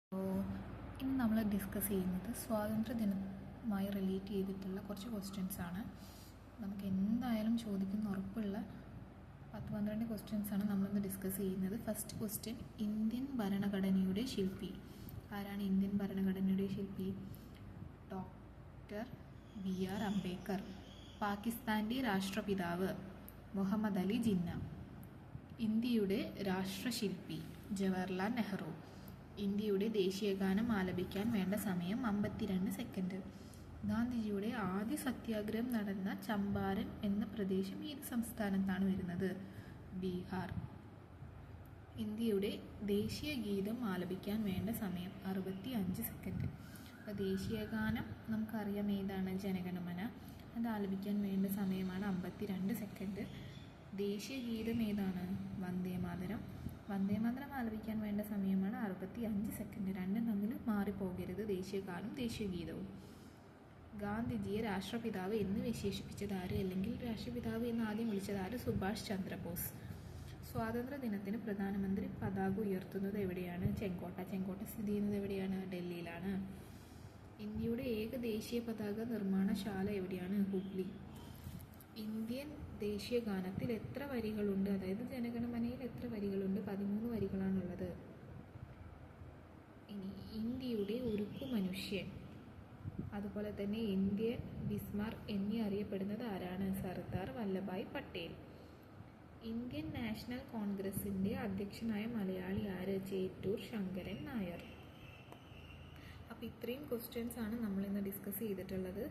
അപ്പോൾ ഇന്ന് നമ്മൾ ഡിസ്കസ് ചെയ്യുന്നത് സ്വാതന്ത്ര്യദിനവുമായി റിലേറ്റ് ചെയ്തിട്ടുള്ള കുറച്ച് ക്വസ്റ്റ്യൻസ് ആണ്. നമുക്ക് എന്തായാലും ചോദിക്കുന്ന ഉറപ്പുള്ള 10-12 ക്വസ്റ്റ്യൻസ് ആണ് നമ്മളിന്ന് ഡിസ്കസ് ചെയ്യുന്നത്. ഫസ്റ്റ് ക്വസ്റ്റ്യൻ, ഇന്ത്യൻ ഭരണഘടനയുടെ ശില്പി ആരാണ്? ഇന്ത്യൻ ഭരണഘടനയുടെ ശില്പി ഡോക്ടർ BR അംബേദ്കർ. പാകിസ്ഥാൻ്റെ രാഷ്ട്രപിതാവ് മുഹമ്മദ് അലി ജിന്ന. ഇന്ത്യയുടെ രാഷ്ട്രശില്പി ജവഹർലാൽ നെഹ്റു. ഇന്ത്യയുടെ ദേശീയഗാനം ആലപിക്കാൻ വേണ്ട സമയം 52 സെക്കൻഡ്. ഗാന്ധിജിയുടെ ആദ്യ സത്യാഗ്രഹം നടന്ന ചമ്പാരൻ എന്ന പ്രദേശം ഏത് സംസ്ഥാനത്താണ് വരുന്നത്? ബീഹാർ. ഇന്ത്യയുടെ ദേശീയ ഗീതം ആലപിക്കാൻ വേണ്ട സമയം 65 സെക്കൻഡ്. അപ്പോൾ ദേശീയഗാനം നമുക്കറിയാം ഏതാണ്? ജനഗണമന. അത് ആലപിക്കാൻ വേണ്ട സമയമാണ് 52 സെക്കൻഡ്. ദേശീയ ഗീതം ഏതാണ്? വന്ദേമാതരം. വന്ദേമാതരം ആലപിക്കാൻ വേണ്ട സമയമാണ് 65 സെക്കൻഡ്. രണ്ടും തമ്മിൽ മാറിപ്പോകരുത്, ദേശീയഗാനവും ദേശീയഗീതവും. ഗാന്ധിജിയെ രാഷ്ട്രപിതാവ് എന്ന് വിശേഷിപ്പിച്ചതാര്, അല്ലെങ്കിൽ രാഷ്ട്രപിതാവ് എന്ന് ആദ്യം വിളിച്ചതാര്? സുഭാഷ് ചന്ദ്രബോസ്. സ്വാതന്ത്ര്യ ദിനത്തിന് പ്രധാനമന്ത്രി പതാക ഉയർത്തുന്നത് എവിടെയാണ്? ചെങ്കോട്ട. ചെങ്കോട്ട സ്ഥിതി ചെയ്യുന്നത് എവിടെയാണ്? ഡൽഹിയിലാണ്. ഇന്ത്യയുടെ ഏക ദേശീയ പതാക നിർമ്മാണശാല എവിടെയാണ്? ഹുബ്ലി. ഇന്ത്യൻ ദേശീയ ഗാനത്തിൽ എത്ര വരികളുണ്ട്? അതായത് ജനഗണമനയിൽ എത്ര വരികളുണ്ട്? 13 വരികളാണുള്ളത്. ഇനി ഇന്ത്യയുടെ ഉരുക്കു മനുഷ്യൻ, അതുപോലെ തന്നെ ഇന്ത്യൻ ബിസ്മാർക്ക് എന്നീ അറിയപ്പെടുന്നത് ആരാണ്? സർദാർ വല്ലഭായ് പട്ടേൽ. ഇന്ത്യൻ നാഷണൽ കോൺഗ്രസിൻ്റെ അധ്യക്ഷനായ മലയാളി ആര്? ചേറ്റൂർ ശങ്കരൻ നായർ. അപ്പോൾ ഇത്രയും ക്വസ്റ്റ്യൻസ് ആണ് നമ്മളിന്ന് ഡിസ്കസ് ചെയ്തിട്ടുള്ളത്.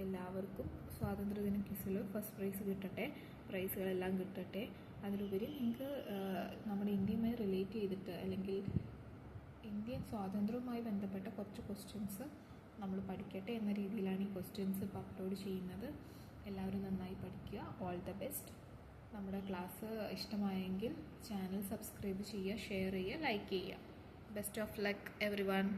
എല്ലാവർക്കും സ്വാതന്ത്ര്യദിന ക്വിസിൽ ഫസ്റ്റ് പ്രൈസ് കിട്ടട്ടെ, പ്രൈസുകളെല്ലാം കിട്ടട്ടെ. അതിലുപരി നിങ്ങൾക്ക് നമ്മുടെ ഇന്ത്യയുമായി റിലേറ്റ് ചെയ്തിട്ട് അല്ലെങ്കിൽ ഇന്ത്യൻ സ്വാതന്ത്ര്യവുമായി ബന്ധപ്പെട്ട കുറച്ച് ക്വസ്റ്റ്യൻസ് നമ്മൾ പഠിക്കട്ടെ എന്ന രീതിയിലാണ് ഈ ക്വസ്റ്റ്യൻസ് ഇപ്പോൾ അപ്ലോഡ് ചെയ്യുന്നത്. എല്ലാവരും നന്നായി പഠിക്കുക. All the best. നമ്മുടെ ക്ലാസ് ഇഷ്ടമായെങ്കിൽ ചാനൽ സബ്സ്ക്രൈബ് ചെയ്യുക, ഷെയർ ചെയ്യുക, ലൈക്ക് ചെയ്യുക. Best of luck every one.